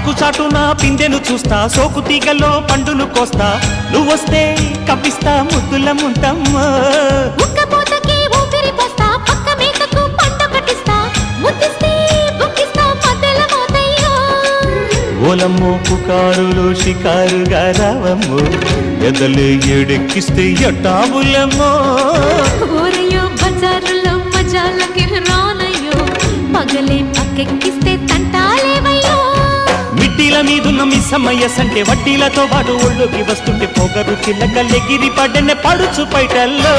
ఆకు చాటున పిందెను చూస్తా, సోకు తీగల్లో పండును కోస్తా, నువ్వొస్తే కప్పిస్తా ముద్దుల ముంతమ్మ. ఉక్కపోతకి ఊపిరి పోస్తా, పక్క మేకకు పంట కట్టిస్తా, ముద్దిస్తే బుక్కిస్తా మధ్యల మోతయ్యో. ఓలమ్మో పుకారులు షికారుగా రావమ్మో, ఎదలే ఏడెక్కిస్తే ఎట్టాబులమ్మో. ఊరయ్యో బజారులో మజాలకి రానయ్యో, పగలే పక్కెక్కిస్తే తంటాలేవయ్యో. మిట్టిల మీదున్న మిస్సమ్మయ్య సంటే వడ్డీలతో పాటు ఒళ్ళోకి వస్తుంటే పొగరు చిల్లకల్లెగిరి పడ్డనే పడుచు పైటల్లో.